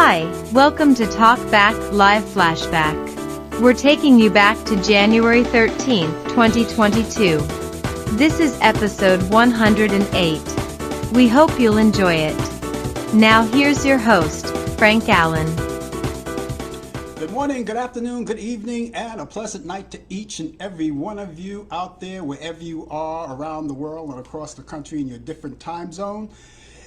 Hi, welcome to Talk Back Live Flashback. We're taking you back to January 13th, 2022. This is episode 108. We hope you'll enjoy it. Now here's your host, Frank Allan. Good morning, good afternoon, good evening, and a pleasant night to each and every one of you out there, wherever you are around the world and across the country in your different time zone.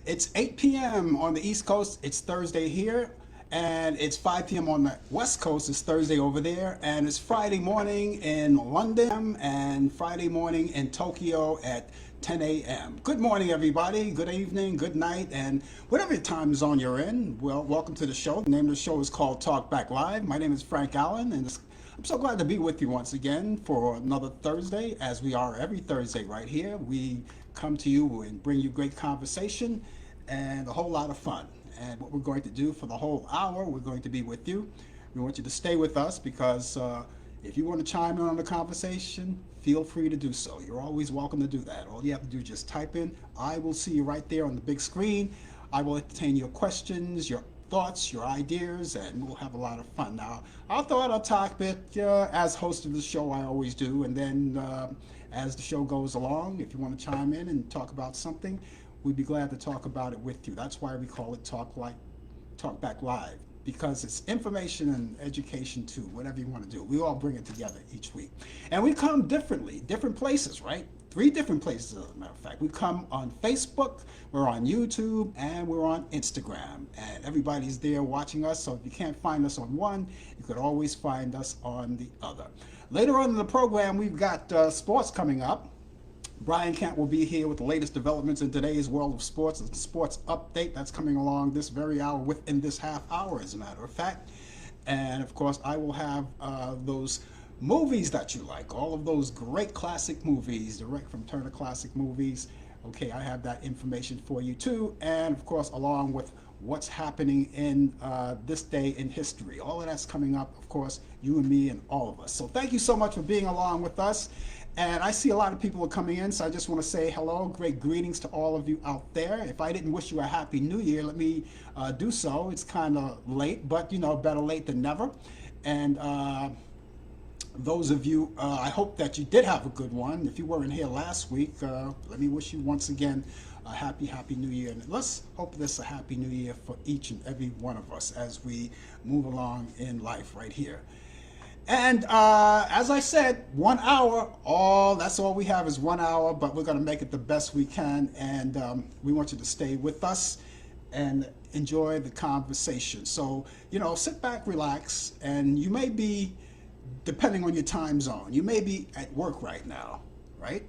It's 8 p.m. on the East Coast. It's Thursday here, and it's 5 p.m. on the West Coast. It's Thursday over there, and it's Friday morning in London and Friday morning in Tokyo at 10 a.m. Good morning, everybody. Good evening, good night, and whatever time zone you're in, well, welcome to the show. The name of the show is called Talk Back Live. My name is Frank Allan, and I'm so glad to be with you once again for another Thursday, as we are every Thursday right here. We come to you and bring you great conversation and a whole lot of fun. And what we're going to do for the whole hour, we're going to be with you. We want you to stay with us because if you want to chime in on the conversation, feel free to do so. You're always welcome to do that. All you have to do is just type in. I will see you right there on the big screen. I will entertain your questions, your thoughts, your ideas, and we'll have a lot of fun. Now, I'll throw out a topic as host of the show, I always do, and then as the show goes along, if you want to chime in and talk about something, we'd be glad to talk about it with you. That's why we call it Talk Back Live, because it's information and education too, whatever you want to do. We all bring it together each week. And we come differently, different places, right? 3 different places, as a matter of fact. We come on Facebook, we're on YouTube, and we're on Instagram. And everybody's there watching us, so if you can't find us on one, you could always find us on the other. Later on in the program, we've got sports coming up. Brian Kent will be here with the latest developments in today's world of sports. It's a sports update that's coming along this very hour, within this half hour, as a matter of fact. And of course, I will have those movies that you like, all of those great classic movies, direct from Turner Classic Movies. Okay, I have that information for you too. And of course, along with what's happening in this day in history. All of that's coming up, of course, you and me and all of us. So thank you so much for being along with us. And I see a lot of people are coming in, so I just want to say hello, great greetings to all of you out there. If I didn't wish you a happy new year, let me do so. It's kind of late, but you know, better late than never. And those of you, I hope that you did have a good one. If you weren't here last week, let me wish you once again a happy new year. And let's hope this a happy new year for each and every one of us as we move along in life right here. And as I said, 1 hour, that's all we have is 1 hour, but we're going to make it the best we can. And we want you to stay with us and enjoy the conversation. So, you know, sit back, relax, and you may be, depending on your time zone, you may be at work right now, right?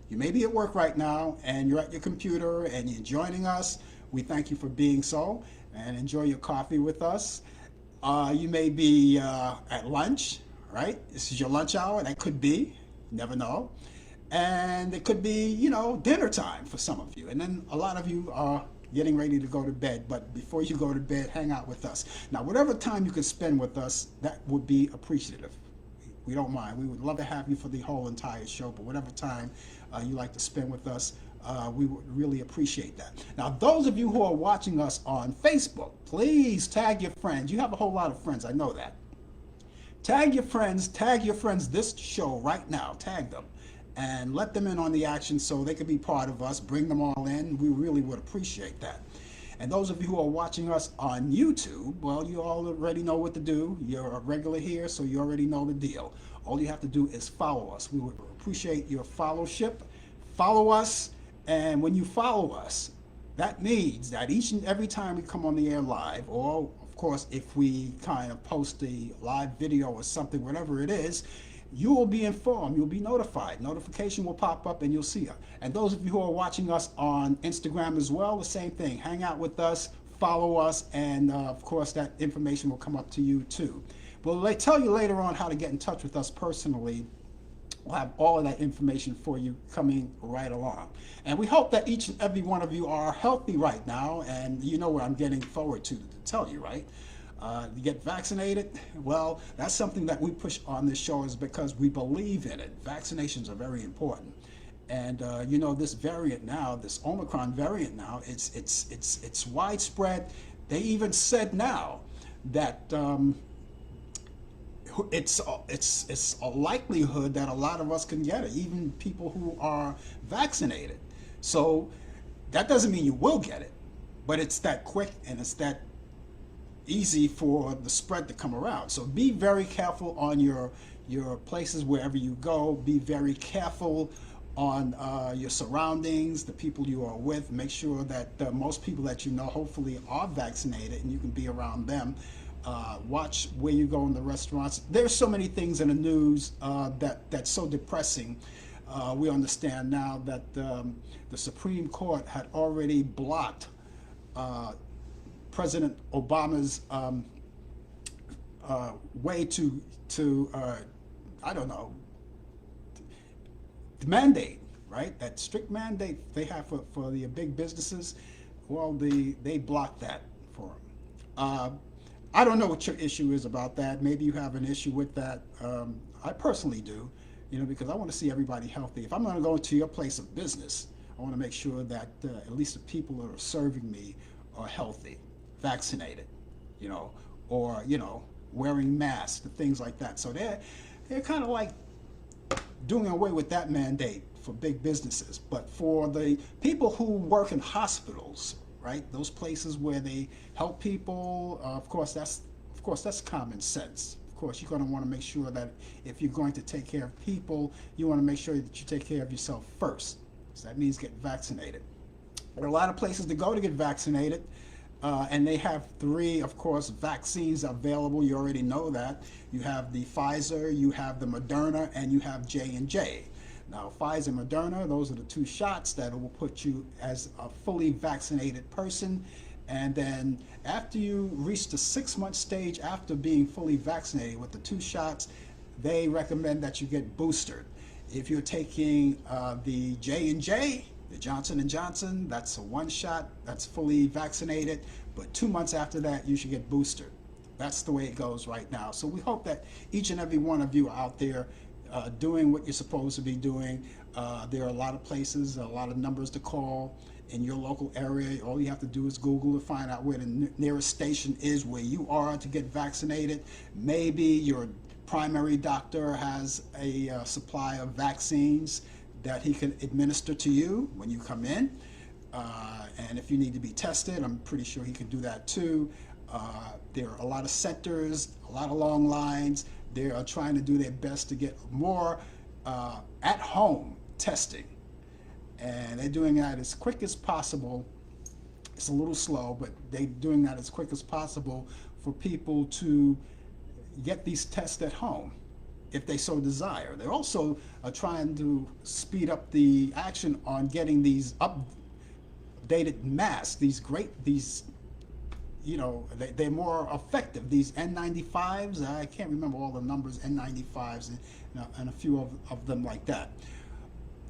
You may be at work right now and you're at your computer and you're joining us. We thank you for being so, and enjoy your coffee with us. You may be at lunch, right? This is your lunch hour. That could be, never know. And it could be, you know, dinner time for some of you. And then a lot of you are getting ready to go to bed. But before you go to bed, hang out with us. Now, whatever time you could spend with us, that would be appreciative. We don't mind. We would love to have you for the whole entire show. But whatever time you like to spend with us, we would really appreciate that. Now, those of you who are watching us on Facebook, please tag your friends. You have a whole lot of friends, I know that. Tag your friends this show right now. Tag them and let them in on the action so they can be part of us. Bring them all in. We really would appreciate that. And those of you who are watching us on YouTube, well, you all already know what to do. You're a regular here, so you already know the deal. All you have to do is follow us. We would appreciate your followship. Follow us. And when you follow us, that means that each and every time we come on the air live, or of course, if we kind of post a live video or something, whatever it is, you will be informed, you'll be notified. Notification will pop up and you'll see it. And those of you who are watching us on Instagram as well, the same thing. Hang out with us, follow us, and of course, that information will come up to you too. Well, they tell you later on how to get in touch with us personally. We'll have all of that information for you coming right along. And we hope that each and every one of you are healthy right now. And you know what I'm getting forward to tell you, right? You get vaccinated. Well, that's something that we push on this show is because we believe in it. Vaccinations are very important. And you know, this variant now, this Omicron variant now, it's widespread They even said now that it's a likelihood that a lot of us can get it, even people who are vaccinated. So that doesn't mean you will get it, but it's that quick and it's that easy for the spread to come around. So be very careful on your places wherever you go. Be very careful on your surroundings, the people you are with. Make sure that most people that you know hopefully are vaccinated and you can be around them. Watch where you go in the restaurants. There's so many things in the news that's so depressing. We understand now that the Supreme Court had already blocked President Obama's way to I don't know, mandate, right? That strict mandate they have for the big businesses. Well, they blocked that for them. I don't know what your issue is about that. Maybe you have an issue with that. I personally do, because I want to see everybody healthy. If I'm going to go to your place of business, I want to make sure that at least the people that are serving me are healthy, vaccinated, or wearing masks, and things like that. So they're kind of like doing away with that mandate for big businesses. But for the people who work in hospitals, right, those places where they help people, of course that's common sense. Of course, you're going to want to make sure that if you're going to take care of people, you want to make sure that you take care of yourself first. So that means get vaccinated. There are a lot of places to go to get vaccinated. And they have 3, of course, vaccines available. You already know that. You have the Pfizer, you have the Moderna, and you have J&J. Now, Pfizer and Moderna, those are the 2 shots that will put you as a fully vaccinated person. And then after you reach the 6-month stage after being fully vaccinated with the 2 shots, they recommend that you get boosted. If you're taking the J&J, the Johnson & Johnson, that's a 1 shot, that's fully vaccinated, but 2 months after that, you should get boosted. That's the way it goes right now. So we hope that each and every one of you are out there doing what you're supposed to be doing. There are a lot of places, a lot of numbers to call in your local area. All you have to do is Google to find out where the nearest station is where you are to get vaccinated. Maybe your primary doctor has a supply of vaccines that he can administer to you when you come in. And if you need to be tested, I'm pretty sure he can do that too. There are a lot of centers, a lot of long lines. They are trying to do their best to get more at-home testing. And they're doing that as quick as possible. It's a little slow, but they're doing that as quick as possible for people to get these tests at home if they so desire. They're also trying to speed up the action on getting these updated masks, they're more effective. These N95s, I can't remember all the numbers, N95s and a few of them like that.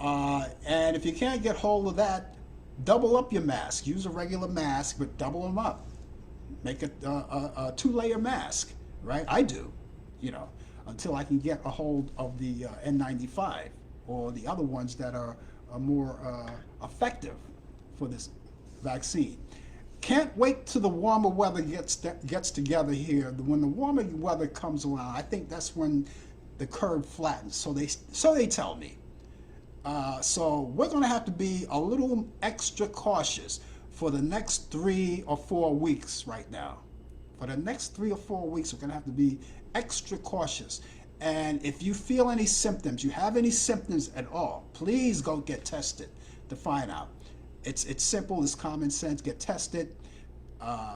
And if you can't get hold of that, double up your mask. Use a regular mask, but double them up. Make it a 2-layer mask, right? I do, until I can get a hold of the N95 or the other ones that are more effective for this vaccine. Can't wait till the warmer weather gets together here. When the warmer weather comes around, I think that's when the curve flattens. So they tell me. So we're going to have to be a little extra cautious for the next 3 or 4 weeks right now. For the next 3 or 4 weeks, we're going to have to be extra cautious. And if you feel any symptoms, you have any symptoms at all, please go get tested to find out. It's simple, it's common sense. Get tested,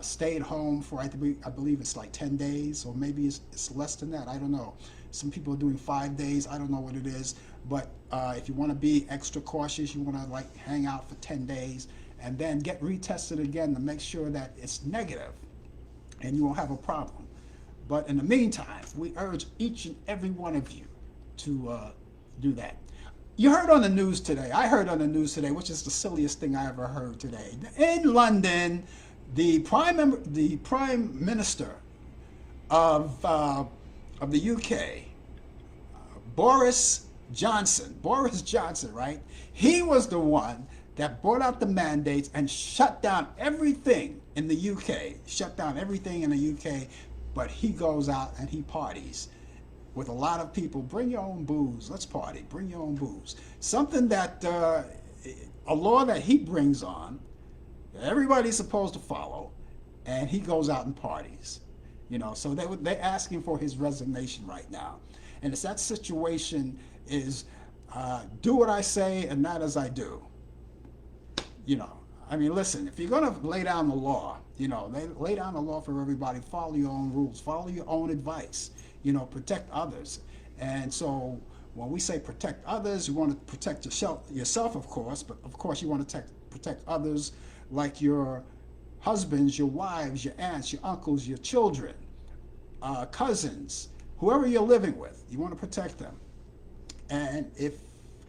stay at home for, I believe it's like 10 days, or maybe it's less than that, I don't know. Some people are doing 5 days, I don't know what it is. But if you want to be extra cautious, you want to hang out for 10 days and then get retested again to make sure that it's negative and you won't have a problem. But in the meantime, we urge each and every one of you to do that. You heard on the news today, I heard on the news today, which is the silliest thing I ever heard today. In London, the Prime Minister of the UK, Boris Johnson, right? He was the one that brought out the mandates and shut down everything in the UK, but he goes out and he parties with a lot of people. Bring your own booze, let's party, bring your own booze. Something that, a law that he brings on, that everybody's supposed to follow, and he goes out and parties. So they're asking for his resignation right now. And it's that situation is, do what I say and not as I do. Listen, if you're going to lay down the law, they lay down the law for everybody. Follow your own rules. Follow your own advice. Protect others. And so when we say protect others, you want to protect yourself, of course, but of course you want to protect others like your husbands, your wives, your aunts, your uncles, your children, cousins, whoever you're living with. You want to protect them. And if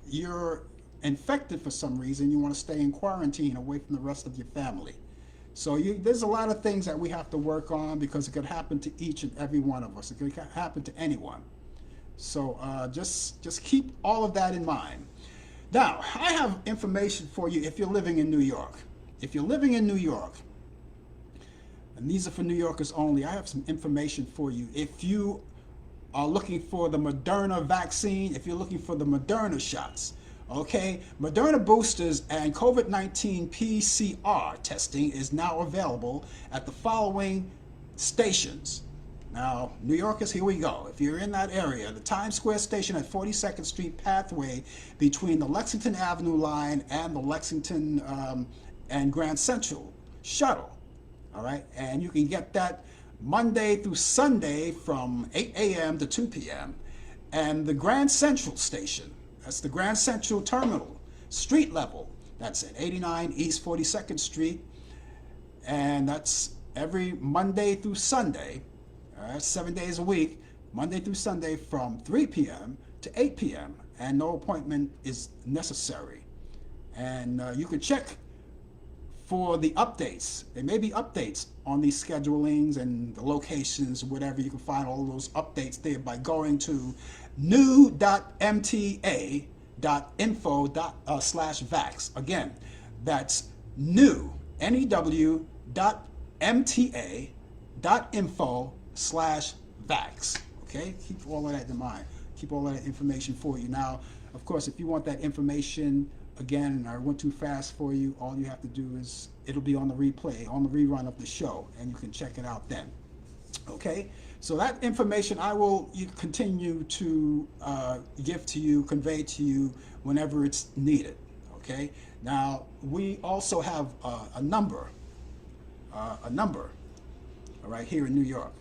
you're infected for some reason, you want to stay in quarantine away from the rest of your family. So there's a lot of things that we have to work on, because it could happen to each and every one of us. It could happen to anyone. So just keep all of that in mind. Now, I have information for you if you're living in New York. If you're living in New York, and these are for New Yorkers only, I have some information for you. If you are looking for the Moderna vaccine, if you're looking for the Moderna shots, okay, Moderna boosters and COVID-19 PCR testing is now available at the following stations. Now, New Yorkers, here we go. If you're in that area, the Times Square station at 42nd Street pathway between the Lexington Avenue line and the Lexington and Grand Central shuttle. All right, and you can get that Monday through Sunday from 8 a.m. to 2 p.m. And the Grand Central station, that's the Grand Central Terminal, street level, that's at 89 East 42nd Street, and that's every Monday through Sunday, 7 days a week, Monday through Sunday from 3 p.m. to 8 p.m., and no appointment is necessary. And you can check for the updates. There may be updates on these schedulings and the locations, whatever. You can find all those updates there by going to new.mta.info/vax. Again, that's new.mta.info/vax. Okay, keep all of that in mind. Keep all of that information for you. Now, of course, if you want that information, again, and I went too fast for you, all you have to do is, it'll be on the replay, on the rerun of the show, and you can check it out then. Okay, so that information I will continue to give to you, convey to you whenever it's needed. Okay, now we also have a number, all right, here in New York,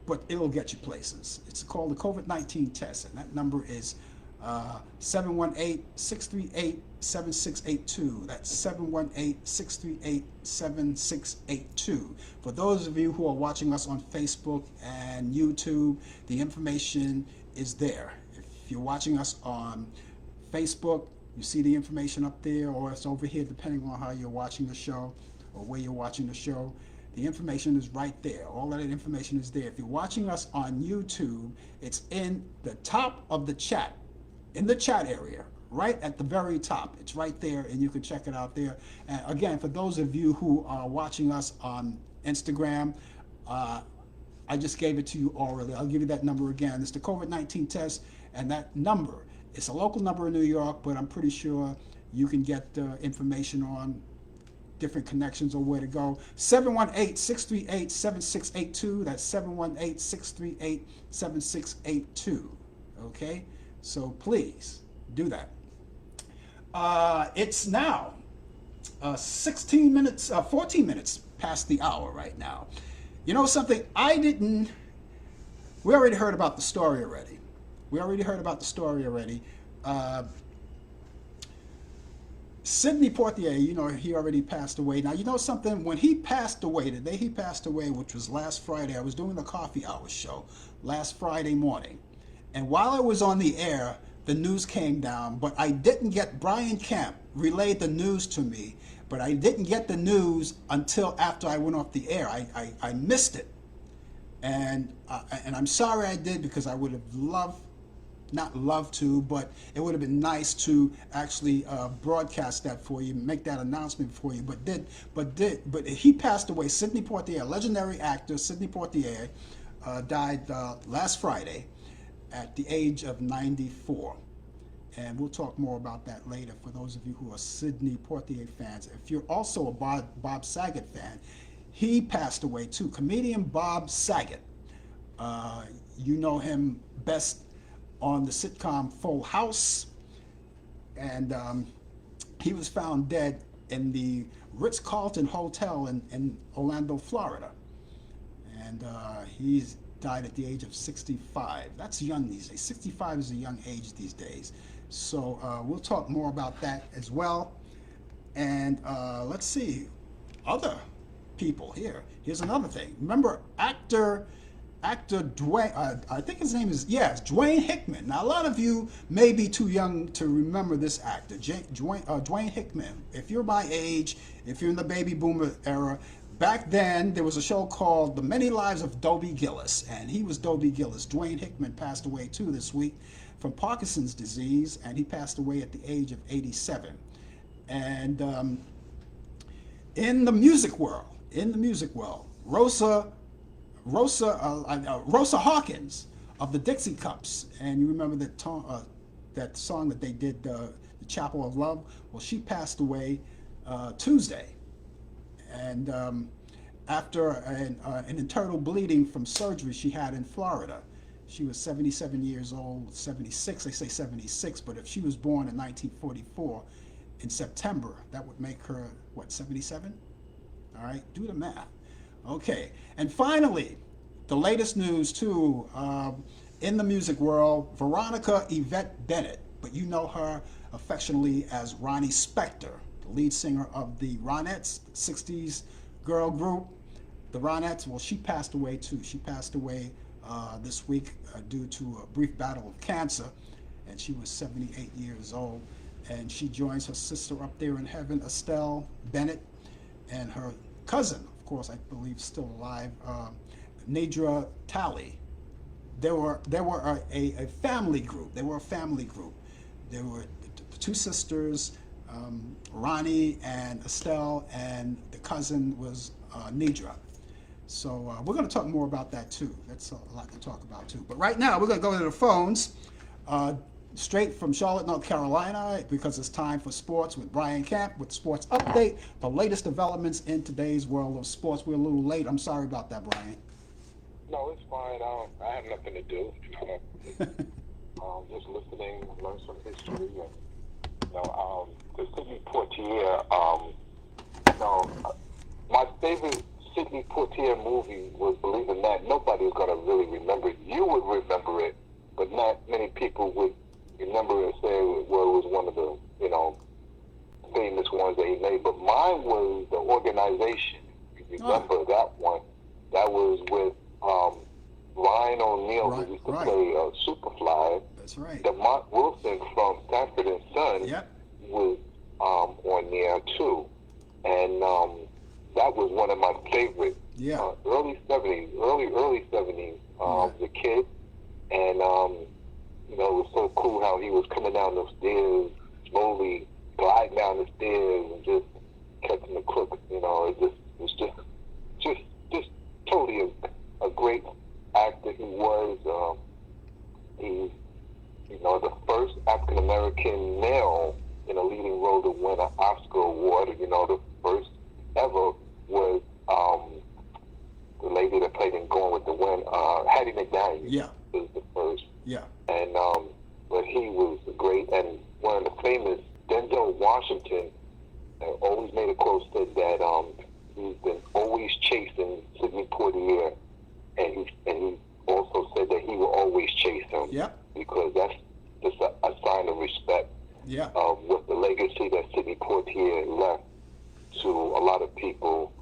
but it'll get you places. It's called the COVID-19 test, and that number is 718-638-7682. That's 718-638-7682. For those of you who are watching us on Facebook and YouTube, the information is there. If you're watching us on Facebook, you see the information up there, or it's over here, depending on how you're watching the show or where you're watching the show. The information is right there. All of that information is there. If you're watching us on YouTube, it's in the top of the chat. In the chat area, right at the very top. It's right there, and you can check it out there. And again, for those of you who are watching us on Instagram, I just gave it to you already. I'll give you that number again. It's the COVID-19 test, and that number, it's a local number in New York, but I'm pretty sure you can get information on different connections or where to go. 718-638-7682. That's 718-638-7682. Okay? So please do that. It's now 14 minutes past the hour right now. You know something? We already heard about the story already. Sidney Poitier, he already passed away. Now, you know something? When he passed away, the day he passed away, which was last Friday, I was doing the coffee hour show last Friday morning. And while I was on the air, the news came down, but I didn't get, Brian Kemp relayed the news to me, but I didn't get the news until after I went off the air. I missed it. And I'm sorry I did, because I would have loved not love to, but it would have been nice to actually broadcast that for you, make that announcement for you. But he passed away. Sidney Poitier, legendary actor Sidney Poitier, died last Friday at the age of 94. And we'll talk more about that later for those of you who are Sidney Poitier fans. If you're also a Bob Saget fan, he passed away too. Comedian Bob Saget. You know him best on the sitcom Full House. And he was found dead in the Ritz-Carlton Hotel in Orlando, Florida. And he's died at the age of 65. That's young these days. 65 is a young age these days. So we'll talk more about that as well. And let's see, other people here. Here's another thing. Remember actor Dwayne, I think his name is, yes, Dwayne Hickman. Now, a lot of you may be too young to remember this actor, Dwayne Hickman. If you're my age, if you're in the baby boomer era, back then there was a show called The Many Lives of Dobie Gillis, and he was Dobie Gillis. Dwayne Hickman passed away too this week from Parkinson's disease, and he passed away at the age of 87. And in the music world, Rosa Hawkins of the Dixie Cups, and you remember that song that they did, the Chapel of Love? Well, she passed away Tuesday, and after an internal bleeding from surgery she had in Florida. She was 77 years old, 76, they say 76, but if she was born in 1944 in September, that would make her, what, 77? All right, do the math. Okay, and finally, the latest news too, in the music world, Veronica Yvette Bennett, but you know her affectionately as Ronnie Spector, the lead singer of the Ronettes, the 60s girl group. The Ronettes, well, she passed away too. She passed away this week due to a brief battle of cancer, and she was 78 years old. And she joins her sister up there in heaven, Estelle Bennett, and her cousin, of course, I believe still alive, Nedra Talley. They were a family group. They were a family group. There were the two sisters, Ronnie and Estelle, and the cousin was Nedra. So we're going to talk more about that too. That's a lot to talk about too. But right now, we're going to go to the phones. Straight from Charlotte, North Carolina, because it's time for sports with Brian Camp with Sports Update, the latest developments in today's world of sports. We're a little late. I'm sorry about that, Brian. No, it's fine. I have nothing to do. Just listening, learn some history, and the Sidney Poitier. My favorite Sidney Poitier movie was, believe it or not, nobody was going to really remember it. You would remember it, but not many people would remember it and say, well, it was one of the, famous ones that he made. But mine was The Organization. You remember that one? That was with Ryan O'Neal, who used to play Superfly. That's right. DeMont Wilson from Sanford and Son was on there too. And that was one of my favorite early 70s, the kid. And it was so cool how he was coming down the stairs, slowly gliding down the stairs and just catching the crook. It was just totally a great actor he was. He's, the first African American male in a leading role to win an Oscar award. The first ever was the lady that played in Going with the Wind, Hattie McDaniel. Yeah. Was the first. Yeah. And but he was great, and one of the famous, Denzel Washington, always made a quote said that he's been always chasing Sidney Poitier, and he also said that he will always chase him. Yep. Because that's just a sign of respect. Yeah. With the legacy that Sidney Poitier left to a lot of people.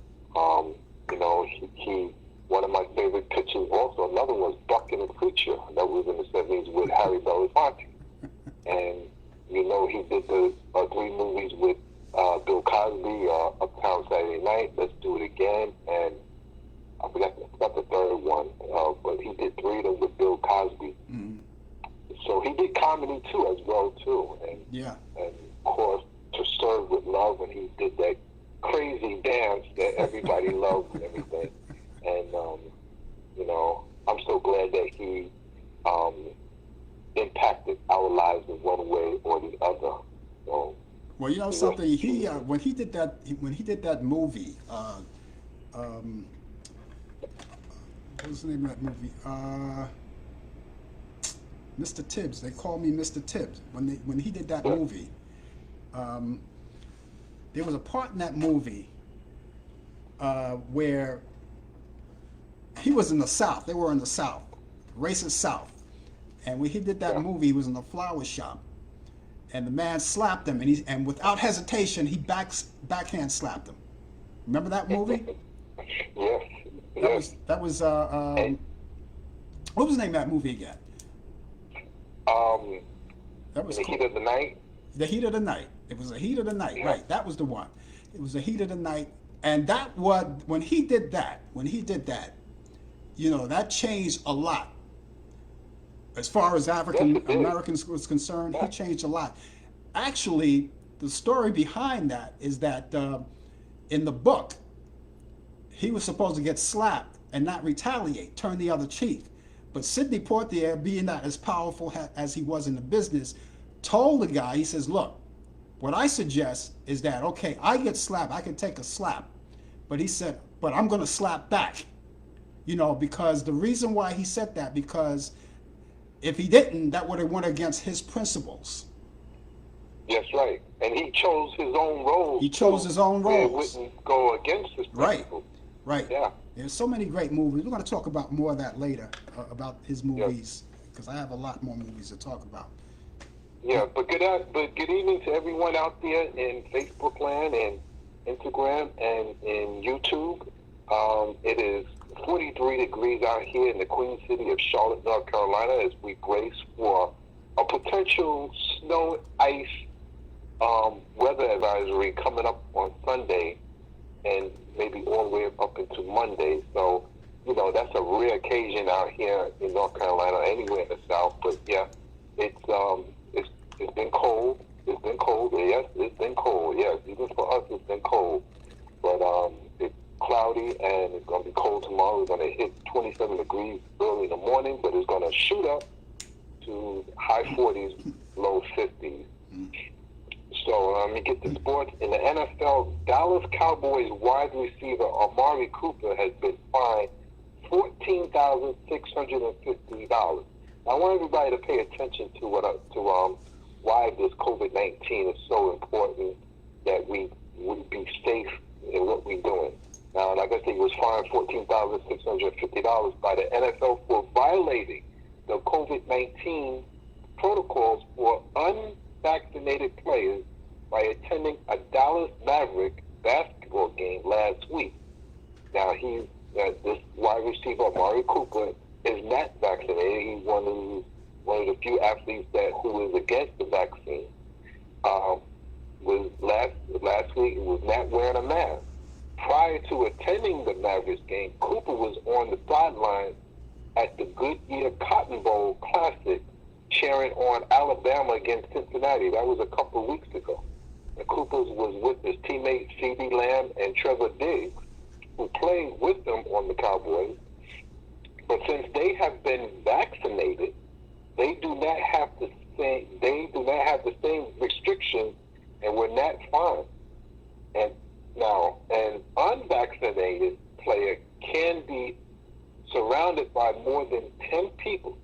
He one of my favorite pictures also, another one was Buck and the Preacher, that was in the 70s with Harry Belafonte. And, he did the 3 movies with Bill Cosby, Uptown Saturday Night, Let's Do It Again, and I forgot the third one, but he did 3 of them with Bill Cosby. Mm-hmm. So he comedy too, as well too, and of course To Serve with Love when he did that crazy dance that everybody loved and everything, and you know, I'm so glad that he impacted our lives in one way or the other. So, well, you know something, he when he did that movie, what was the name of that movie? Mr. Tibbs. They called me Mr. Tibbs. When he did that movie, there was a part in that movie where he was in the South. They were in the South, racist South. And when he did that movie, he was in a flower shop, and the man slapped him, and without hesitation, he backhand slapped him. Remember that movie? Yes. That was what was the name of that movie again? That was The Heat of the Night. The Heat of the Night. It was The Heat of the Night, right? That was the one. It was The Heat of the Night, and that was when he did that. You know, that changed a lot. As far as African Americans was concerned, he changed a lot. Actually, the story behind that is that in the book, he was supposed to get slapped and not retaliate, turn the other cheek. But Sidney Poitier, being not as powerful as he was in the business, told the guy, he says, look, what I suggest is that, okay, I get slapped, I can take a slap. But he said, but I'm going to slap back. You know, because the reason why he said that, because if he didn't, that would have went against his principles. That's right. And he chose his own roles. He chose his own roles. It wouldn't go against his principles. Right. Yeah. There's so many great movies. We're going to talk about more of that later, about his movies, because I have a lot more movies to talk about. Yeah, but good evening to everyone out there in Facebook land and Instagram and in YouTube. It is 43 degrees out here in the Queen City of Charlotte, North Carolina, as we brace for a potential snow, ice, weather advisory coming up on Sunday and maybe all the way up into Monday. So, you know, that's a rare occasion out here in North Carolina, anywhere in the South. But yeah, it's been cold. It's been cold. Yes, it's been cold. Yes, even for us, it's been cold. But it's cloudy and it's going to be cold tomorrow. It's going to hit 27 degrees early in the morning, but it's going to shoot up to high 40s, low 50s. So let me get to sports. In the NFL, Dallas Cowboys wide receiver Amari Cooper has been fined $14,650. I want everybody to pay attention to why this COVID-19 is so important, that we would be safe in what we're doing. Now, like I said, he was fined $14,650 by the NFL for violating the COVID-19 protocols for unvaccinated players by attending a Dallas Maverick basketball game last week. Now, this wide receiver, Amari Cooper, is not vaccinated. He's one of the few athletes who is against the vaccine. Was last week, he was not wearing a mask. Prior to attending the Mavericks game, Cooper was on the sidelines at the Goodyear Cotton Bowl Classic, cheering on Alabama against Cincinnati. That was a couple of weeks ago. And Cooper was with his teammates CeeDee Lamb and Trevor Diggs, who played with them on the Cowboys. But since they have been vaccinated, they do not have the same restrictions, and were not fined. And now, an unvaccinated player can be surrounded by more than 10 people.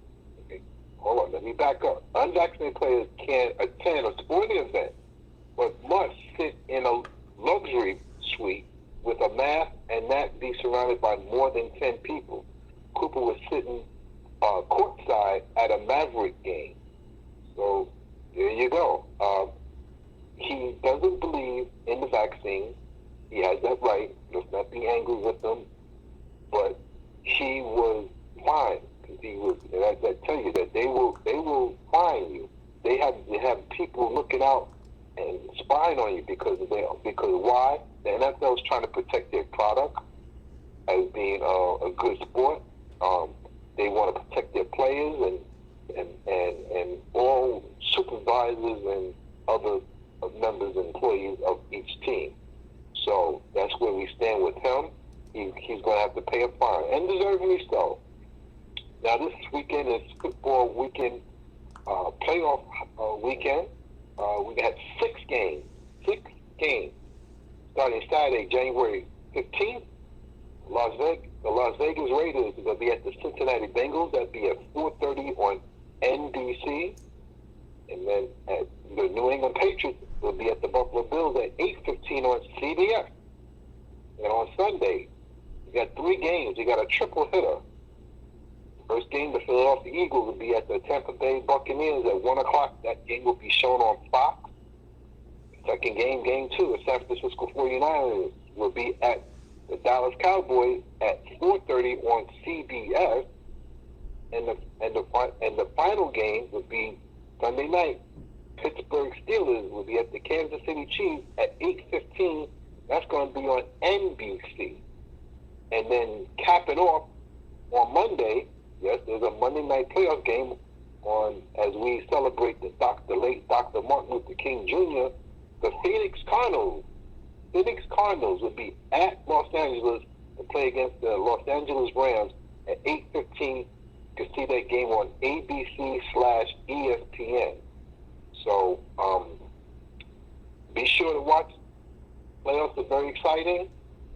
Okay, hold on, let me back up. Unvaccinated players can attend a sporting event, but must sit in a luxury suite with a mask and not be surrounded by more than 10 people. Cooper was sitting courtside at a Maverick game. So there you go. He doesn't believe in the vaccine. He has that right. Let's not be angry with him. But he was fined. And I tell you that they will fine you. They have people looking out and spying on you because why? The NFL is trying to protect their product as being a good sport. They want to protect their players and all and deservedly so. Now, this weekend is football weekend, playoff weekend. We had 6 games, starting Saturday, January 15th. The Las Vegas Raiders are going to be at the Cincinnati Bengals. That'll be at 4:30 on NBC. And then the New England Patriots will be at the Buffalo Bills at 8:15 on CBS. And on Sunday, you got 3 games. You got a triple hitter. First game, the Philadelphia Eagles will be at the Tampa Bay Buccaneers at 1 o'clock. That game will be shown on Fox. Second game, game 2, the San Francisco 49ers will be at the Dallas Cowboys at 4:30 on CBS. And the final game would be Sunday night. Pittsburgh Steelers will be at the Kansas City Chiefs at 8:15. That's going to be on NBC. And then capping off on Monday, yes, there's a Monday night playoff game on as we celebrate the late Dr. Martin Luther King Jr. The Phoenix Cardinals will be at Los Angeles to play against the Los Angeles Rams at 8:15. You can see that game on ABC/ESPN. So be sure to watch. Playoffs are very exciting.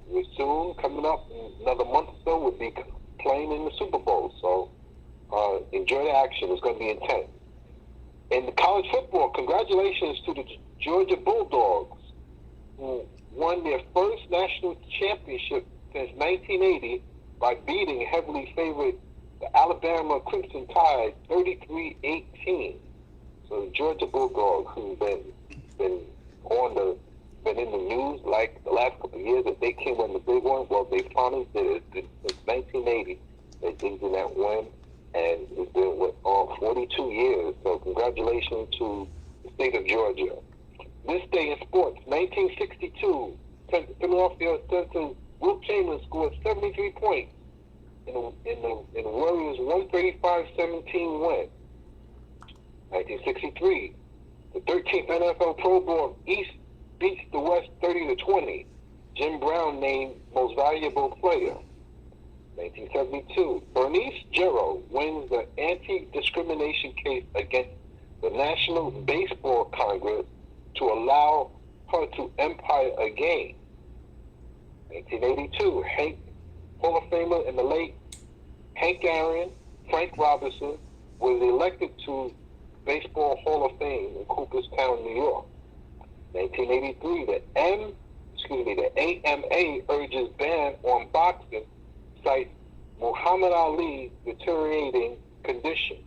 We're soon coming up in another month or so. We'll be playing in the Super Bowl. So enjoy the action. It's going to be intense. In the college football, congratulations to the Georgia Bulldogs, who won their first national championship since 1980 by beating heavily favored the Alabama Crimson Tide 33-18. So the Georgia Bulldogs, who've been in the news like the last couple of years, that they came win the big one. Well, they finally did it. Since 1980, they did that win, and it's been 42 years. So congratulations to the state of Georgia. This day in sports, 1962, Philadelphia Center Wilt Chamberlain scored 73 points in the Warriors' 135-17 win. 1963, the 13th NFL Pro Bowl, East beats the West 30-20. Jim Brown named Most Valuable Player. 1972, Bernice Gero wins the anti-discrimination case against the National Baseball Congress to allow her to umpire a game. 1982, Hall of Famer and the late Hank Aaron, Frank Robinson, was elected to Baseball Hall of Fame in Cooperstown, New York. 1983, the AMA urges ban on boxing, cites Muhammad Ali's deteriorating condition.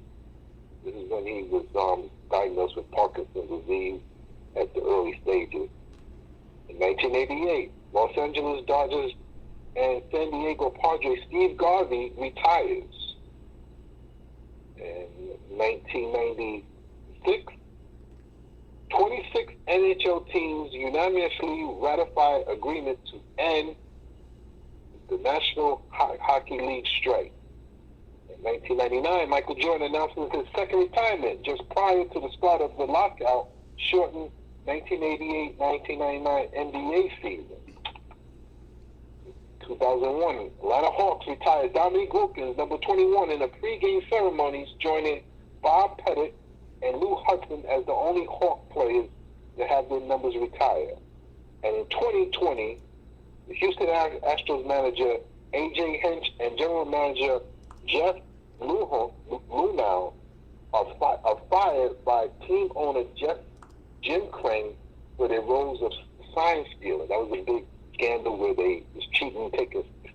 This is when he was diagnosed with Parkinson's disease at the early stages. In 1988, Los Angeles Dodgers and San Diego Padres Steve Garvey retires. In 1996, 26 NHL teams unanimously ratify agreement to end the National Hockey League strike. In 1999, Michael Jordan announces his second retirement just prior to the start of the lockout, shortened 1988-1999 NBA season. 2001, Atlanta Hawks retired Dominique Wilkins, number 21, in the pregame ceremonies, joining Bob Pettit and Lou Hudson as the only Hawk players to have their numbers retired. And in 2020, the Houston Astros manager A.J. Hinch and general manager Jeff Luhnow are fired by team owner Jim Crane for their roles of sign stealing. That was a big scandal where they was cheating,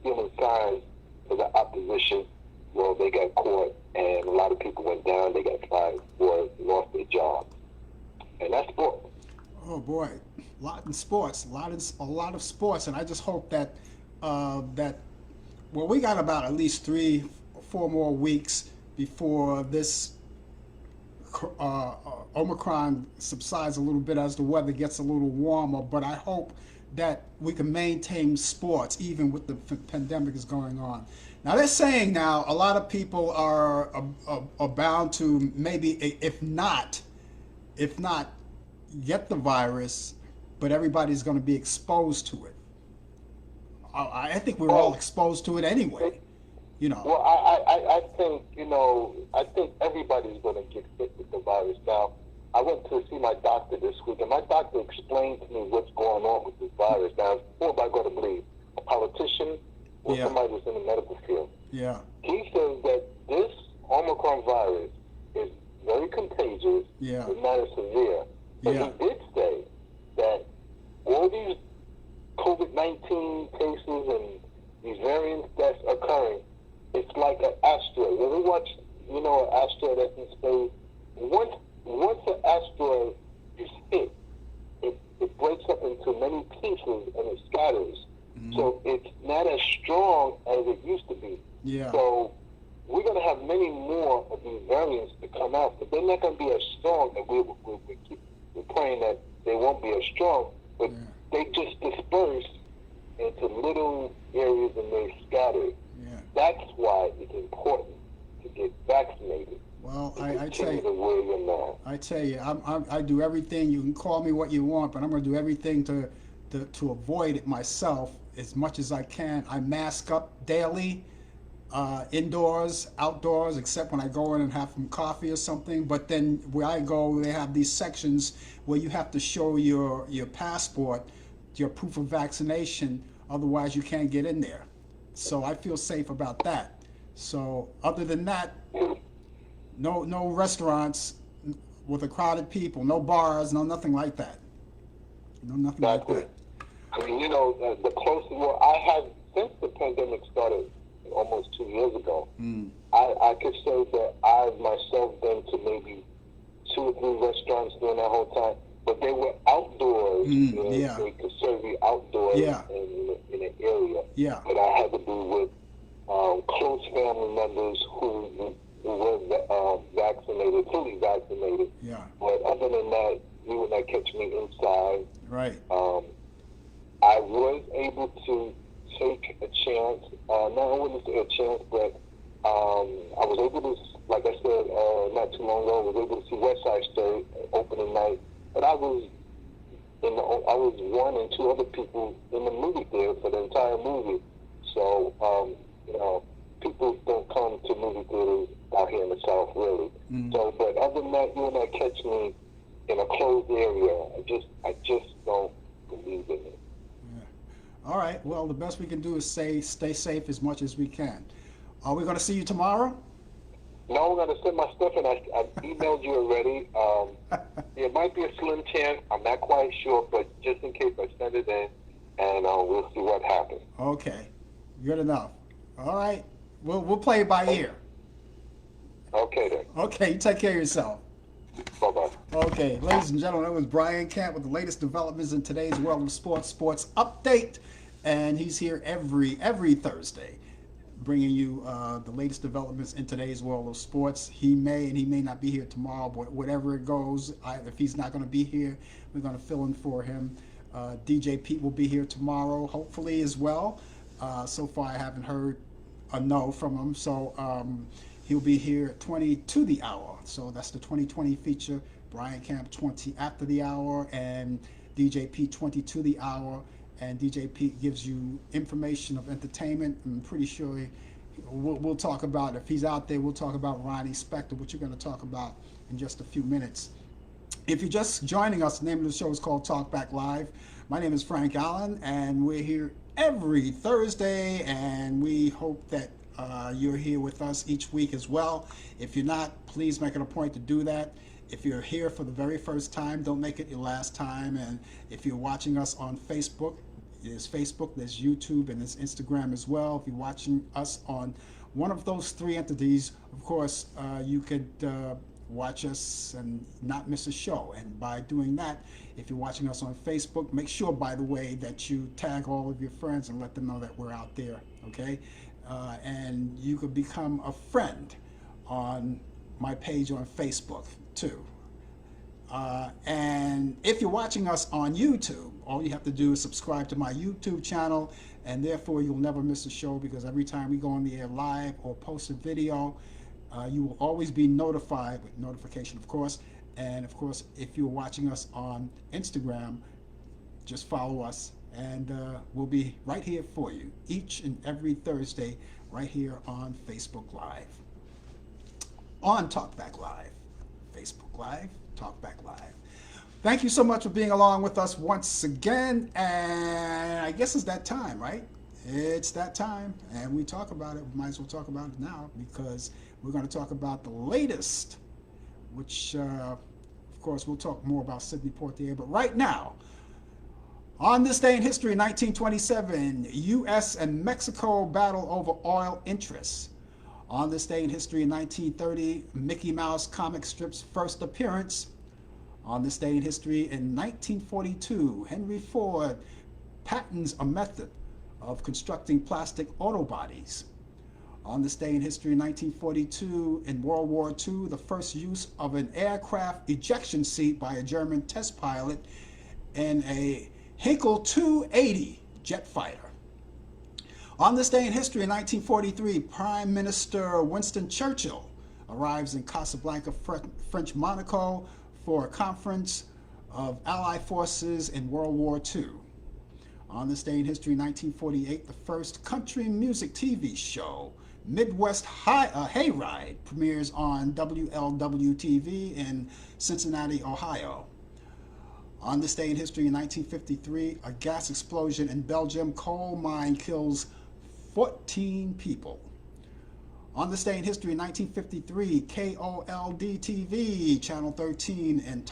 stealing signs for the opposition. Well, they got caught, and a lot of people went down. They got fired for it, lost their jobs, and that's sport. Oh boy, a lot in sports, a lot of sports, and I just hope that we got about at least 3 or 4 more weeks before this Omicron subsides a little bit as the weather gets a little warmer. But I hope that we can maintain sports even with the pandemic is going on. Now they're saying now a lot of people are bound to maybe, if not get the virus, but everybody's going to be exposed to it. I think we're all exposed to it anyway. You know. Well, I think, I think everybody's going to get hit with the virus. Now, I went to see my doctor this week, and my doctor explained to me what's going on with this virus. Now, who am I going to believe? A politician or somebody that's in the medical field? Yeah. He says that this Omicron virus is very contagious, but not as severe. But he did say that all these COVID-19 cases and these variants that's occurring, it's like an asteroid. When we watch, an asteroid that's in space, once an asteroid is hit, it breaks up into many pieces and it scatters. Mm-hmm. So it's not as strong as it used to be. Yeah. So we're going to have many more of these variants to come out, but they're not going to be as strong. And we're praying that they won't be as strong, but they just disperse into little areas and they scatter. Yeah. That's why it's important to get vaccinated. Well, I tell you, the way you're now. I tell you, I do everything. You can call me what you want, but I'm going to do everything to avoid it myself as much as I can. I mask up daily, indoors, outdoors, except when I go in and have some coffee or something. But then where I go, they have these sections where you have to show your passport, your proof of vaccination. Otherwise, you can't get in there. So I feel safe about that. So other than that, no restaurants with a crowded people, no bars, no nothing like that. No nothing like that. I mean, the closer, I have, since the pandemic started almost 2 years ago, I could say that I've myself been to maybe 2 or 3 restaurants during that whole time, but they were outdoors. They could serve you outdoors in an area. Yeah. But I had to be with close family members who were vaccinated, fully vaccinated. Yeah. But other than that, you would not catch me inside. Right. I was able to take a chance, not only a chance, but I was able to, like I said not too long ago, I was able to see West Side Story opening night, but I was one and 2 other people in the movie theater for the entire movie. So, people don't come to movie theaters out here in the South, really. So, but other than that, you will not catch me in a closed area. I just don't believe in it. All right. Well, the best we can do is stay safe as much as we can. Are we going to see you tomorrow? No, I'm going to send my stuff, and I emailed you already. There might be a slim chance. I'm not quite sure, but just in case, I send it in, and we'll see what happens. Okay. Good enough. All right. We'll play it by ear. Okay, then. Okay. You take care of yourself. Bye-bye. Okay, ladies and gentlemen, that was Brian Camp with the latest developments in today's world of sports update, and he's here every Thursday, bringing you the latest developments in today's world of sports. He may not be here tomorrow, but whatever it goes, if he's not going to be here, we're going to fill in for him. DJ Pete will be here tomorrow, hopefully as well. So far, I haven't heard a no from him, so he'll be here at 20 to the hour. So that's the 2020 feature. Brian Camp 20 after the hour, and DJ Pete 20 to the hour. And DJ Pete gives you information of entertainment. I'm pretty sure we'll talk about, if he's out there, we'll talk about Ronnie Spector, which you're going to talk about in just a few minutes. If you're just joining us, the name of the show is called Talk Back Live. My name is Frank Allan, and we're here every Thursday, and we hope that you're here with us each week as well. If you're not, please make it a point to do that. If you're here for the very first time, don't make it your last time. And if you're watching us on Facebook, there's YouTube, and there's Instagram as well. If you're watching us on one of those 3 entities, of course, you could watch us and not miss a show. And by doing that, if you're watching us on Facebook, make sure, by the way, that you tag all of your friends and let them know that we're out there, okay? And you could become a friend on my page on Facebook too. And if you're watching us on YouTube, all you have to do is subscribe to my YouTube channel, and therefore you'll never miss a show, because every time we go on the air live or post a video, you will always be notified with notification, of course. And of course, if you're watching us on Instagram, just follow us, and we'll be right here for you each and every Thursday right here on Facebook Live. On Talkback Live. Facebook Live, Talkback Live. Thank you so much for being along with us once again. And I guess it's that time, right? It's that time. And we talk about it. We might as well talk about it now because we're going to talk about the latest, which, of course, we'll talk more about Sidney Poitier. But right now, on this day in history, 1927, U.S. and Mexico battle over oil interests. On this day in history, in 1930, Mickey Mouse comic strip's first appearance. On this day in history, in 1942, Henry Ford patents a method of constructing plastic auto bodies. On this day in history, in 1942, in World War II, the first use of an aircraft ejection seat by a German test pilot in a Heinkel 280 jet fighter. On this day in history, in 1943, Prime Minister Winston Churchill arrives in Casablanca, French Monaco, for a conference of Allied forces in World War II. On this day in history, 1948, the first country music TV show, Midwest Hayride, premieres on WLW-TV in Cincinnati, Ohio. On this day in history, in 1953, a gas explosion in Belgium coal mine kills 14 people. On this day in history, in 1953, KOLD-TV, Channel 13 in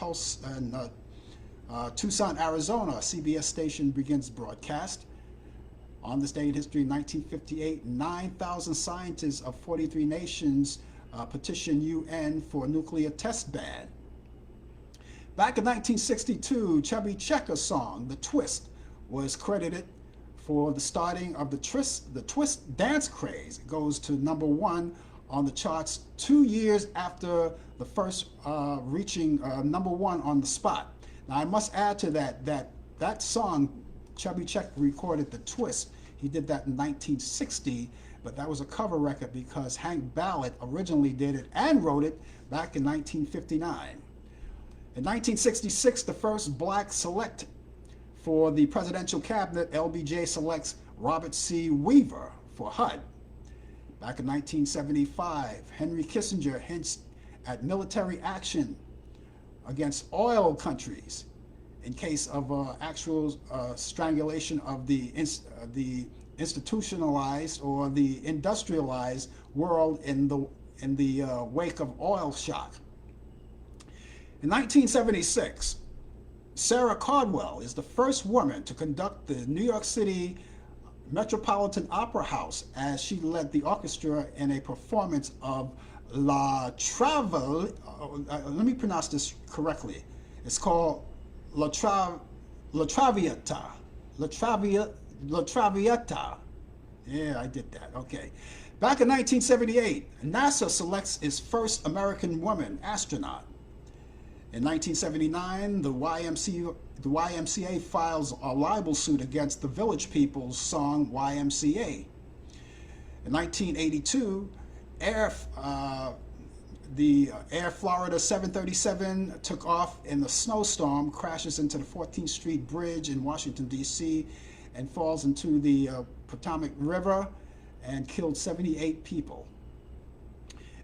Tucson, Arizona, CBS station begins broadcast. On this day in history, in 1958, 9,000 scientists of 43 nations petition UN for nuclear test ban. Back in 1962, Chubby Checker's song, The Twist, was credited for the starting of the twist dance craze. It goes to #1 on the charts 2 years after the first reaching #1 on the spot. Now I must add to that song, Chubby Checker recorded The Twist. He did that in 1960, but that was a cover record because Hank Ballard originally did it and wrote it back in 1959. In 1966, the first black select for the presidential cabinet, LBJ selects Robert C. Weaver for HUD. Back in 1975, Henry Kissinger hints at military action against oil countries in case of actual strangulation of the institutionalized or the industrialized world in the wake of oil shock. In 1976, Sarah Caldwell is the first woman to conduct the New York City Metropolitan Opera House as she led the orchestra in a performance of La Traviata. Let me pronounce this correctly. It's called La Traviata. La Traviata. Yeah, I did that. Okay. Back in 1978, NASA selects its first American woman astronaut. In 1979, the YMCA files a libel suit against the Village People's song YMCA. In 1982, the Air Florida 737 took off in the snowstorm, crashes into the 14th Street Bridge in Washington, D.C., and falls into the Potomac River and killed 78 people.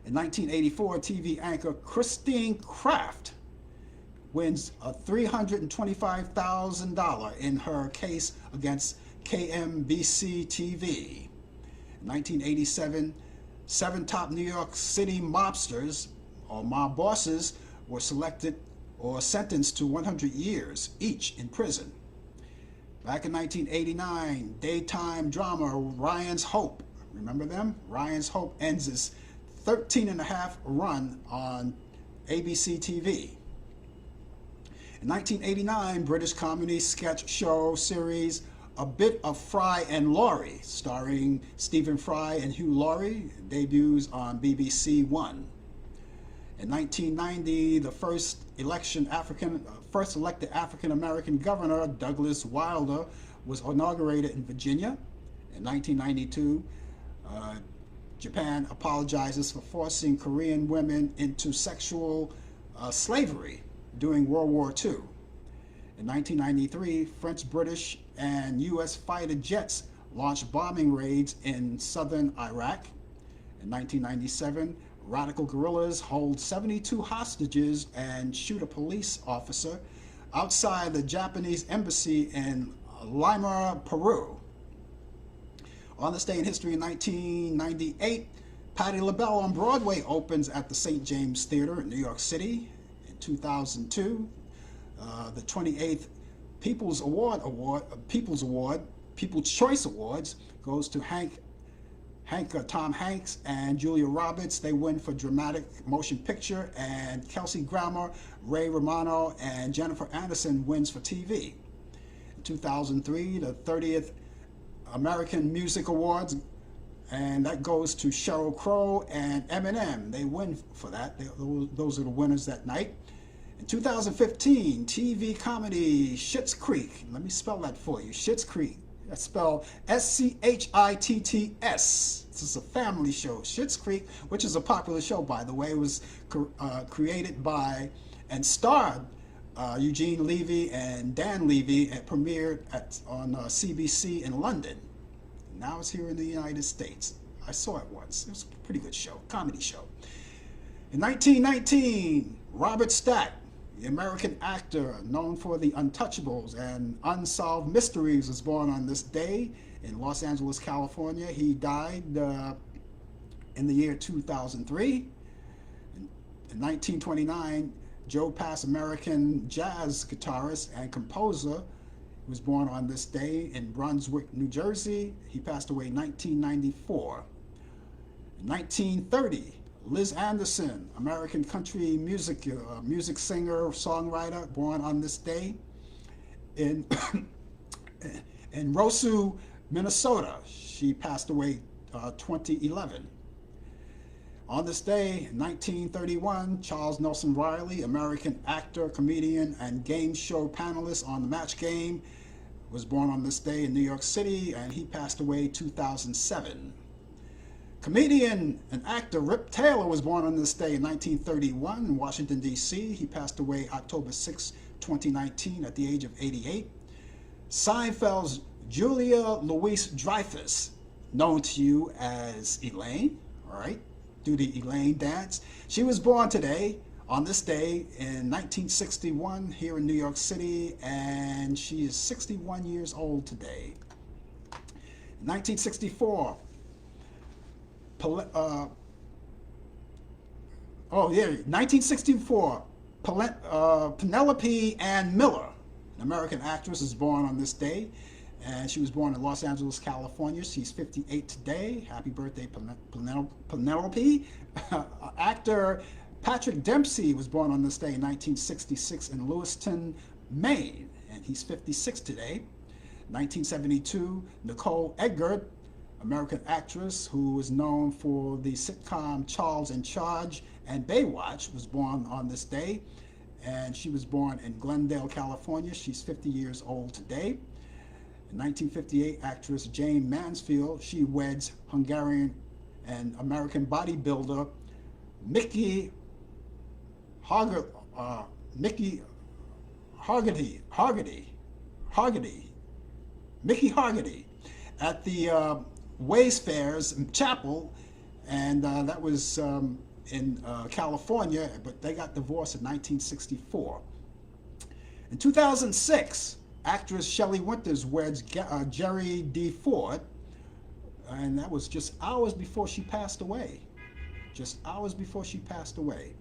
In 1984, TV anchor Christine Kraft wins a $325,000 in her case against KMBC TV. In 1987, 7 top New York City mobsters, or mob bosses, were selected or sentenced to 100 years each in prison. Back in 1989, daytime drama Ryan's Hope, remember them? Ryan's Hope ends its 13-and-a-half run on ABC TV. In 1989, British comedy sketch show series A Bit of Fry and Laurie, starring Stephen Fry and Hugh Laurie, debuts on BBC One. In 1990, the first elected African-American governor, Douglas Wilder, was inaugurated in Virginia. In 1992, Japan apologizes for forcing Korean women into sexual slavery during World War II. In 1993, French, British, and U.S. fighter jets launched bombing raids in southern Iraq. In 1997, radical guerrillas hold 72 hostages and shoot a police officer outside the Japanese embassy in Lima, Peru. On this day in history in 1998, Patti LaBelle on Broadway opens at the St. James Theater in New York City. In 2002, the 28th People's Choice Awards goes to Tom Hanks and Julia Roberts. They win for dramatic motion picture, and Kelsey Grammer, Ray Romano, and Jennifer Aniston wins for TV. In 2003, the 30th American Music Awards, and that goes to Sheryl Crow and Eminem. They win for that. Those are the winners that night. In 2015, TV comedy Schitt's Creek. Let me spell that for you. Schitt's Creek. That's spelled Schitts. This is a family show. Schitt's Creek, which is a popular show, by the way, was created by and starred Eugene Levy and Dan Levy. It premiered on CBC in London. Now it's here in the United States. I saw it once. It was a pretty good show, comedy show. In 1919, Robert Stack, the American actor known for The Untouchables and Unsolved Mysteries, was born on this day in Los Angeles, California. He died in the year 2003. In 1929, Joe Pass, American jazz guitarist and composer, was born on this day in Brunswick, New Jersey. He passed away in 1994. In 1930, Liz Anderson, American country music singer, songwriter, born on this day in Roseau, Minnesota. She passed away 2011. On this day, 1931, Charles Nelson Riley, American actor, comedian, and game show panelist on The Match Game, was born on this day in New York City, and he passed away 2007. Comedian and actor Rip Taylor was born on this day in 1931 in Washington, D.C. He passed away October 6, 2019, at the age of 88. Seinfeld's Julia Louis-Dreyfus, known to you as Elaine, all right? Do the Elaine dance. She was born today, on this day, in 1961 here in New York City, and she is 61 years old today. In 1964, Penelope Ann Miller, an American actress, is born on this day. And she was born in Los Angeles, California. She's 58 today. Happy birthday, Penelope. Actor Patrick Dempsey was born on this day in 1966 in Lewiston, Maine. And he's 56 today. 1972, Nicole Eggert, American actress who is known for the sitcom Charles in Charge and Baywatch, was born on this day. And she was born in Glendale, California. She's 50 years old today. In 1958, actress Jane Mansfield, she weds Hungarian and American bodybuilder Mickey Hargitay at the Ways Fairs Chapel, and that was in California, but they got divorced in 1964. In 2006, actress Shelley Winters weds Jerry D. Ford, and that was just hours before she passed away. Just hours before she passed away.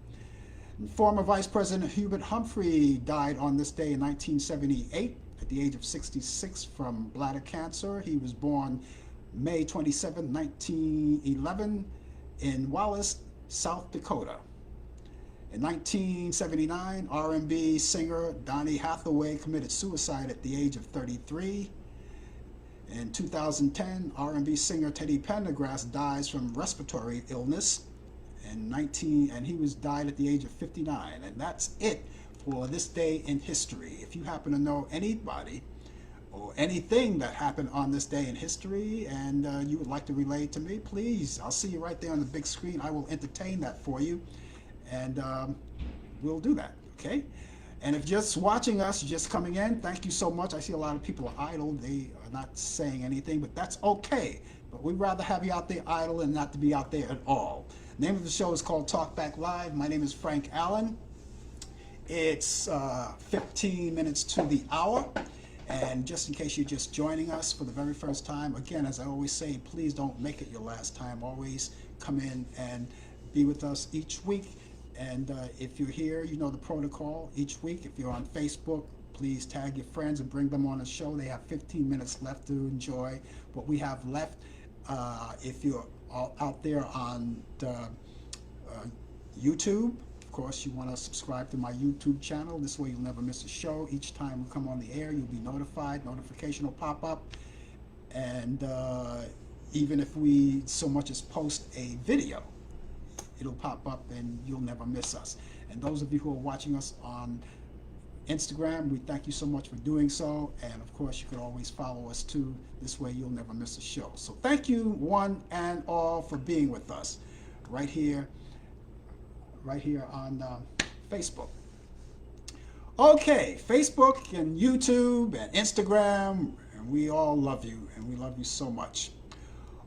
And former Vice President Hubert Humphrey died on this day in 1978 at the age of 66 from bladder cancer. He was born May 27, 1911 in Wallace, South Dakota. In 1979, R&B singer Donny Hathaway committed suicide at the age of 33. In 2010, R&B singer Teddy Pendergrass dies from respiratory illness, and he died at the age of 59. And that's it for this day in history. If you happen to know anybody or anything that happened on this day in history and you would like to relay to me, please, I'll see you right there on the big screen. I will entertain that for you. And we'll do that, okay? And if just watching us, just coming in, thank you so much. I see a lot of people are idle. They not saying anything, but that's okay. But we'd rather have you out there idle than not to be out there at all. The name of the show is called Talk Back Live. My name is Frank Allan. It's 15 minutes to the hour. And just in case you're just joining us for the very first time, again, as I always say, please don't make it your last time. Always come in and be with us each week. And if you're here, you know the protocol each week. If you're on Facebook, please tag your friends and bring them on the show. They have 15 minutes left to enjoy what we have left. If you're out there on YouTube, of course, you want to subscribe to my YouTube channel. This way you'll never miss a show. Each time we come on the air, you'll be notified. Notification will pop up. And even if we so much as post a video, it'll pop up and you'll never miss us. And those of you who are watching us on Instagram, we thank you so much for doing so. And of course, you can always follow us too. This way you'll never miss a show. So thank you one and all for being with us right here on Facebook. Okay, Facebook and YouTube and Instagram, and we all love you, and we love you so much.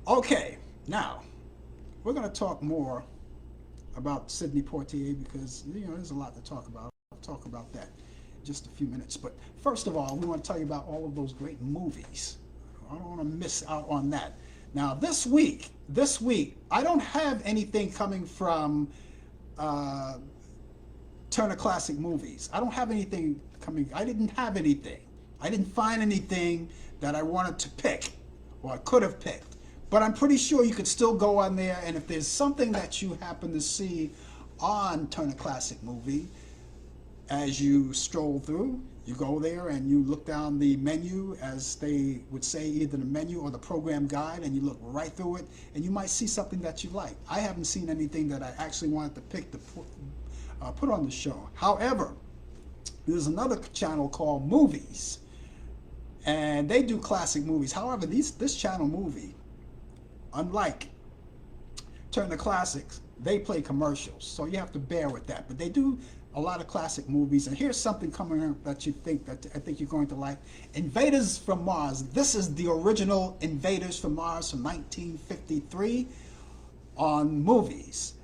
Okay, now we're going to talk more about Sidney Poitier because there's a lot to talk about. I'll talk about that in just a few minutes. But first of all, we want to tell you about all of those great movies. I don't want to miss out on that. Now this week, I don't have anything coming from Turner Classic Movies. I don't have anything coming. I didn't have anything. I didn't find anything that I wanted to pick, or I could have picked. But I'm pretty sure you could still go on there, and if there's something that you happen to see on Turner Classic Movie, as you stroll through, you go there and you look down the menu, as they would say, either the menu or the program guide, and you look right through it, and you might see something that you like. I haven't seen anything that I actually wanted to pick to put on the show. However, there's another channel called Movies, and they do classic movies. However, this channel Movie, unlike Turner Classics, they play commercials, so you have to bear with that. But they do a lot of classic movies, and here's something coming up that I think you're going to like. Invaders from Mars. This is the original Invaders from Mars from 1953 on Movies,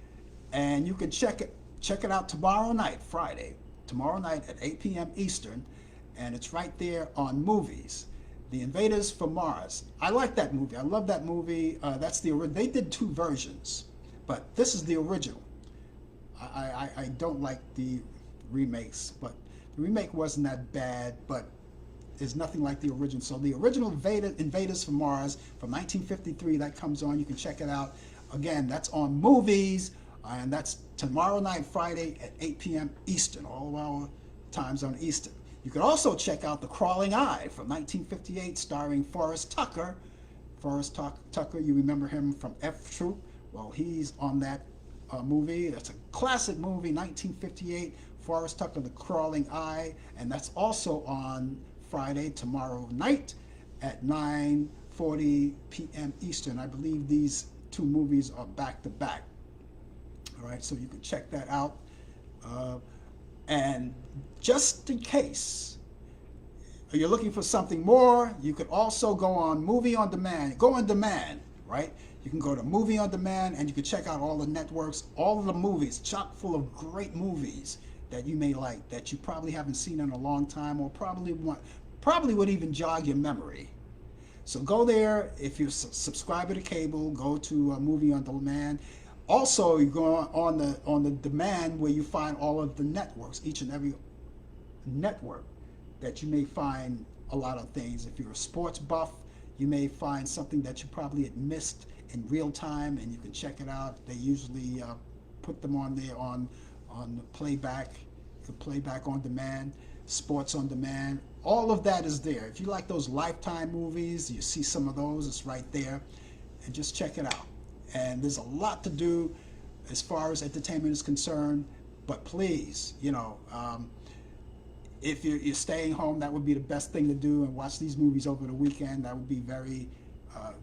and you can check it out tomorrow night, tomorrow night at 8 p.m. Eastern, and it's right there on Movies. The Invaders from Mars. I like that movie. I love that movie. That's the original. They did two versions, but this is the original. I don't like the remakes, but the remake wasn't that bad, but there's nothing like the original. So the original Invaders from Mars from 1953, that comes on. You can check it out. Again, that's on Movies, and that's tomorrow night, Friday at 8 p.m. Eastern, all of our time zone Eastern. You can also check out The Crawling Eye from 1958, starring Forrest Tucker. Forrest Tucker, you remember him from F Troop? Well, he's on that movie. That's a classic movie, 1958, Forrest Tucker, The Crawling Eye, and that's also on Friday, tomorrow night at 9:40 p.m. Eastern. I believe these two movies are back to back. All right, so you can check that out. And just in case you're looking for something more, you could also go on Movie on Demand. Go on demand, right? You can go to Movie on Demand and you can check out all the networks, all of the movies, chock full of great movies that you may like, that you probably haven't seen in a long time, or probably would even jog your memory. So go there. If you're a subscriber to cable, go to Movie on Demand. Also, you go on the demand where you find all of the networks, each and every network that you may find a lot of things. If you're a sports buff, you may find something that you probably had missed in real time, and you can check it out. They usually put them on there on playback, the playback on demand, sports on demand. All of that is there. If you like those Lifetime movies, you see some of those, it's right there, and just check it out. And there's a lot to do as far as entertainment is concerned, but please, if you're staying home, that would be the best thing to do, and watch these movies over the weekend. That would be very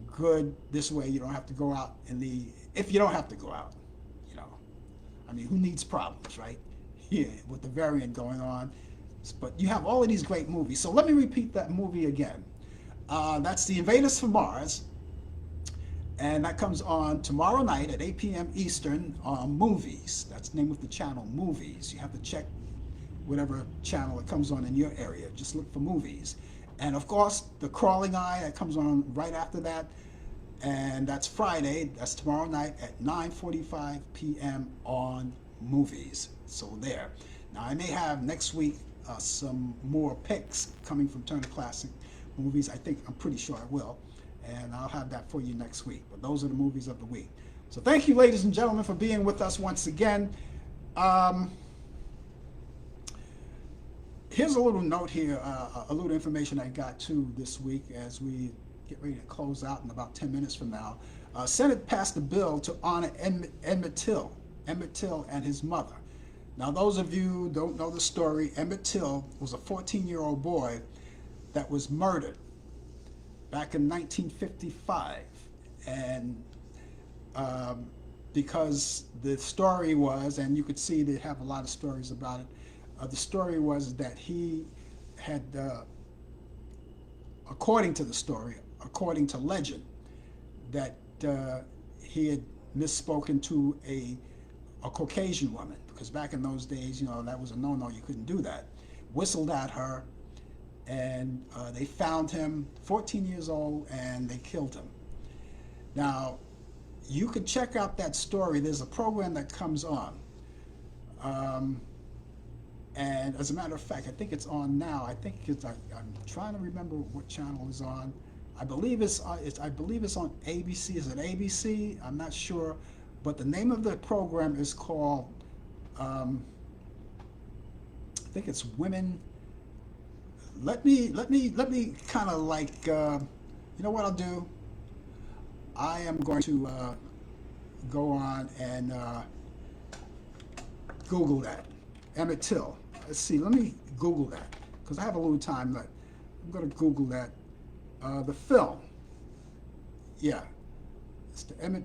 good. This way you don't have to go out if you don't have to go out, I mean, who needs problems, right? Yeah, with the variant going on. But you have all of these great movies. So let me repeat that movie again. That's The Invaders from Mars. And that comes on tomorrow night at 8 p.m. Eastern on Movies. That's the name of the channel, Movies. You have to check whatever channel it comes on in your area. Just look for Movies. And of course, The Crawling Eye, that comes on right after that. And that's Friday. That's tomorrow night at 9:45 p.m. on Movies. So there. Now, I may have next week some more picks coming from Turner Classic Movies. I'm pretty sure I will. And I'll have that for you next week. But those are the movies of the week. So thank you, ladies and gentlemen, for being with us once again. Here's a little note here, a little information I got too this week as we get ready to close out in about 10 minutes from now. Senate passed a bill to honor Emmett Till and his mother. Now, those of you who don't know the story, Emmett Till was a 14-year-old boy that was murdered back in 1955, and because the story was, and you could see they have a lot of stories about it, the story was that he had, according to the story, according to legend, that he had misspoken to a Caucasian woman, because back in those days, that was a no-no, you couldn't do that. Whistled at her, and they found him, 14 years old, and they killed him. Now, you could check out that story. There's a program that comes on. And as a matter of fact, I think it's on now. I'm trying to remember what channel is on. I believe it's on ABC. Is it ABC? I'm not sure. But the name of the program is called, I think it's Women. Let me kind of like, you know what I'll do? I am going to go on and Google that. Emmett Till. Let's see, let me Google that, because I have a little time left. I'm going to Google that. The film. Yeah. It's the Emmett,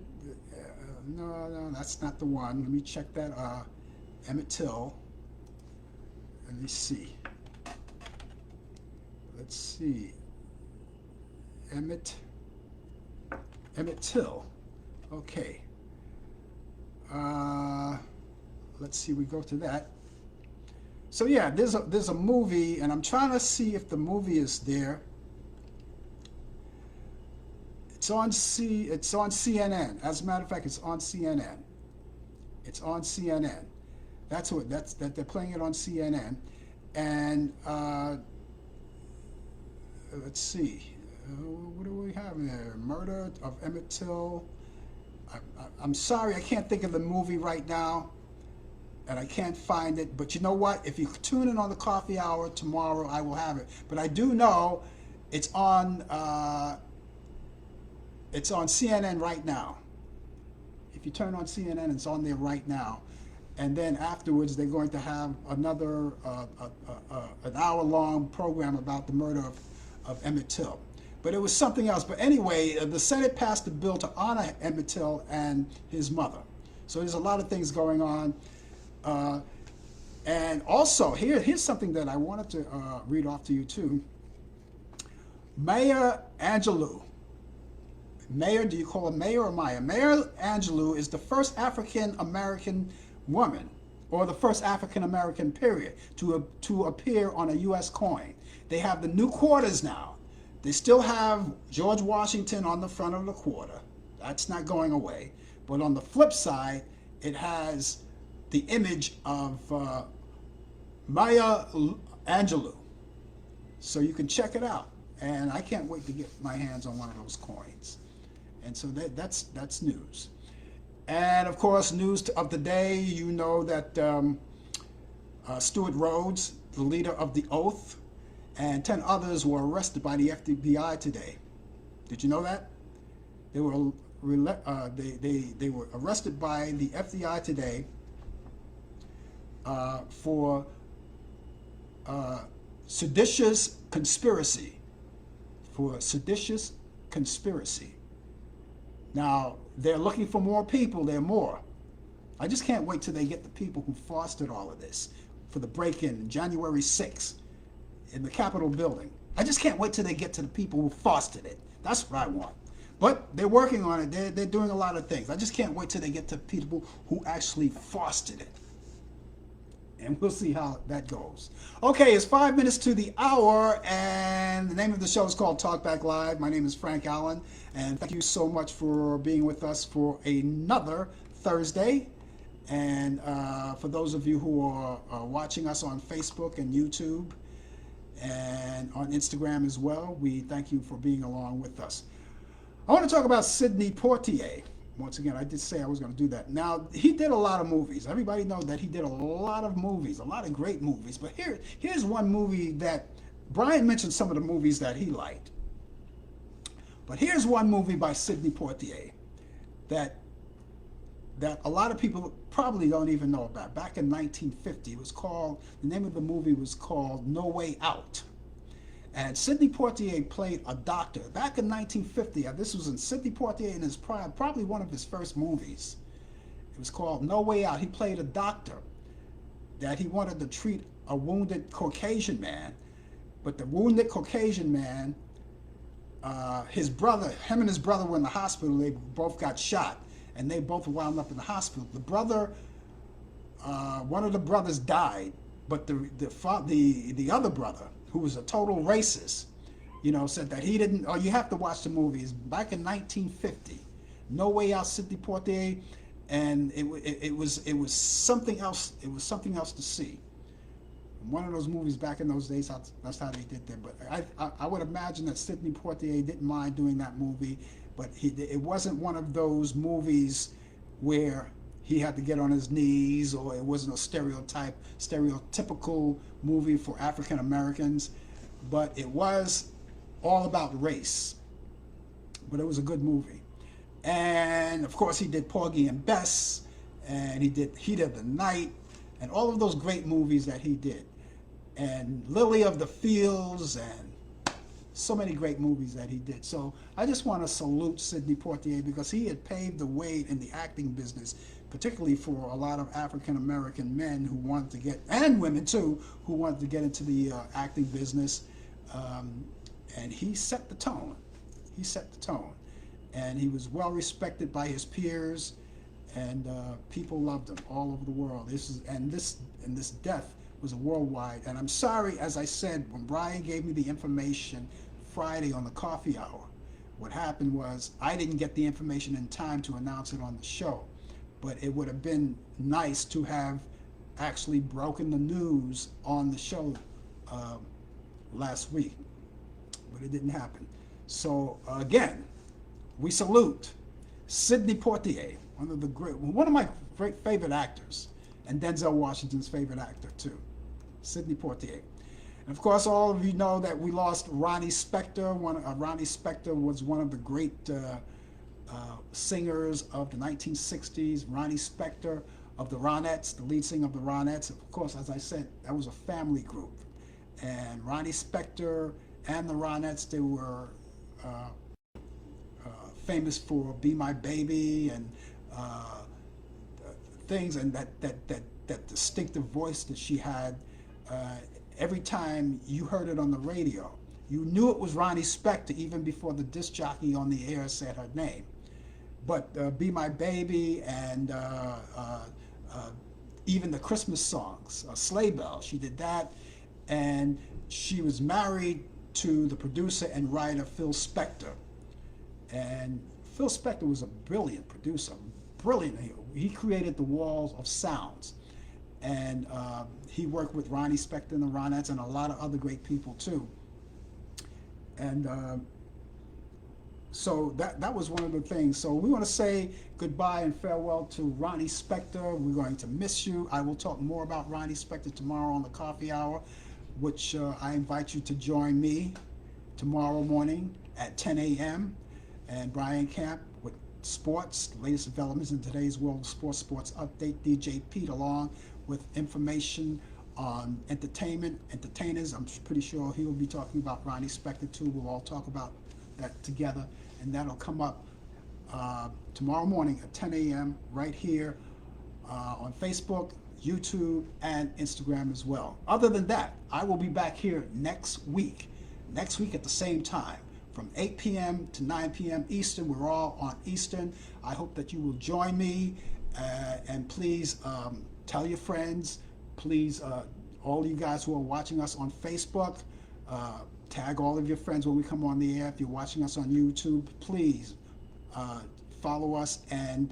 no, that's not the one. Let me check that. Emmett Till. Let me see. Let's see. Emmett Till. Okay. Let's see. We go to that. So yeah, there's a movie, and I'm trying to see if the movie is there. It's on CNN. As a matter of fact, it's on CNN. It's on CNN. That they're playing it on CNN, and let's see. What do we have there? Murder of Emmett Till. I'm sorry, I can't think of the movie right now, and I can't find it. But you know what? If you tune in on the Coffee Hour tomorrow, I will have it. But I do know it's on CNN right now. If you turn on CNN, it's on there right now. And then afterwards, they're going to have another an hour-long program about the murder of Emmett Till. But it was something else. But anyway, the Senate passed a bill to honor Emmett Till and his mother. So there's a lot of things going on. And also, here's something that I wanted to read off to you too. Maya Angelou. Mayor, do you call her Mayor or Maya? Maya Angelou is the first African-American woman, or the first African-American period, to appear on a U.S. coin. They have the new quarters now. They still have George Washington on the front of the quarter. That's not going away. But on the flip side, it has the image of Maya Angelou. So you can check it out. And I can't wait to get my hands on one of those coins. And so that's news. And of course, news of the day, you know that Stuart Rhodes, the leader of the Oath, and 10 others were arrested by the FBI today. Did you know that? They were arrested by the FBI today for seditious conspiracy. For seditious conspiracy. Now, they're looking for more people. There are more. I just can't wait till they get the people who fostered all of this for the break-in January 6th in the Capitol building. I just can't wait till they get to the people who fostered it. That's what I want. But they're working on it. They're doing a lot of things. I just can't wait till they get to people who actually fostered it. And we'll see how that goes. Okay, it's 5 minutes to the hour, and the name of the show is called Talk Back Live. My name is Frank Allan, and thank you so much for being with us for another Thursday. And for those of you who are watching us on Facebook and YouTube and on Instagram as well, we thank you for being along with us. I want to talk about Sidney Poitier. Once again, I did say I was going to do that. Now, he did a lot of movies. Everybody knows that he did a lot of movies, a lot of great movies. But here's one movie that Brian mentioned some of the movies that he liked. But here's one movie by Sidney Poitier that a lot of people probably don't even know about. Back in 1950, the name of the movie was called No Way Out. And Sidney Poitier played a doctor. Back in 1950, this was in Sidney Poitier in his prime, probably one of his first movies. It was called No Way Out. He played a doctor that he wanted to treat a wounded Caucasian man. But the wounded Caucasian man, him and his brother were in the hospital. They both got shot, and they both wound up in the hospital. The brother, one of the brothers died, but the other brother, who was a total racist, said that he didn't. Oh, you have to watch the movies. Back in 1950, No Way Out, Sidney Poitier, and it was something else. It was something else to see. One of those movies back in those days. That's how they did that. But I would imagine that Sidney Poitier didn't mind doing that movie, but it wasn't one of those movies where he had to get on his knees, or it wasn't a stereotypical movie for African Americans, but it was all about race. But it was a good movie. And of course he did Porgy and Bess, and he did Heat of the Night, and all of those great movies that he did. And Lily of the Fields, and so many great movies that he did. So I just want to salute Sidney Poitier, because he had paved the way in the acting business, particularly for a lot of African American men who wanted to get, and women too, who wanted to get into the acting business. And he set the tone. He set the tone. And he was well respected by his peers, and people loved him all over the world. This death was a worldwide. And I'm sorry, as I said, when Brian gave me the information Friday on the coffee hour, what happened was I didn't get the information in time to announce it on the show. But it would have been nice to have actually broken the news on the show last week, but it didn't happen. So again, we salute Sidney Poitier, one of my great favorite actors, and Denzel Washington's favorite actor too, Sidney Poitier. And of course, all of you know that we lost Ronnie Spector. Ronnie Spector was one of the great singers of the 1960s. Ronnie Spector of the Ronettes, the lead singer of the Ronettes. Of course, as I said, that was a family group. And Ronnie Spector and the Ronettes, they were famous for Be My Baby and things, and that distinctive voice that she had. Every time you heard it on the radio, you knew it was Ronnie Spector even before the disc jockey on the air said her name. But Be My Baby and even the Christmas songs, Sleigh Bell, she did that. And she was married to the producer and writer Phil Spector. And Phil Spector was a brilliant producer, brilliant. He created the walls of sounds. And he worked with Ronnie Spector and the Ronettes and a lot of other great people too. And so that was one of the things. So we want to say goodbye and farewell to Ronnie Spector. We're going to miss you. I will talk more about Ronnie Spector tomorrow on the coffee hour, which I invite you to join me tomorrow morning at 10 a.m. and Brian Camp with sports, the latest developments in today's world of sports update. DJ Pete along with information on entertainers. I'm pretty sure he will be talking about Ronnie Spector too. We'll all talk about that together, and that'll come up tomorrow morning at 10 a.m. right here on Facebook, YouTube, and Instagram as well. Other than that, I will be back here next week. next week at the same time. From 8 p.m. to 9 p.m. Eastern. We're all on Eastern. I hope that you will join me. And please tell your friends. Please, all you guys who are watching us on Facebook, tag all of your friends when we come on the air. If you're watching us on YouTube, please follow us and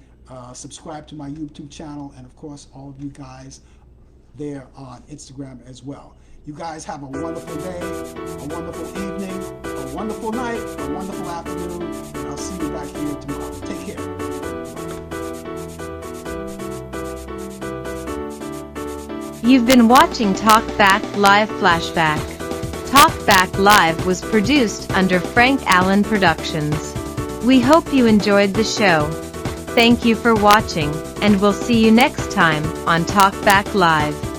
subscribe to my YouTube channel. And of course, all of you guys there on Instagram as well. You guys have a wonderful day, a wonderful evening, a wonderful night, a wonderful afternoon, and I'll see you back here tomorrow. Take care. You've been watching Talkback Live Flashback. Talkback Live was produced under Frank Allan Productions. We hope you enjoyed the show. Thank you for watching, and we'll see you next time on Talkback Live.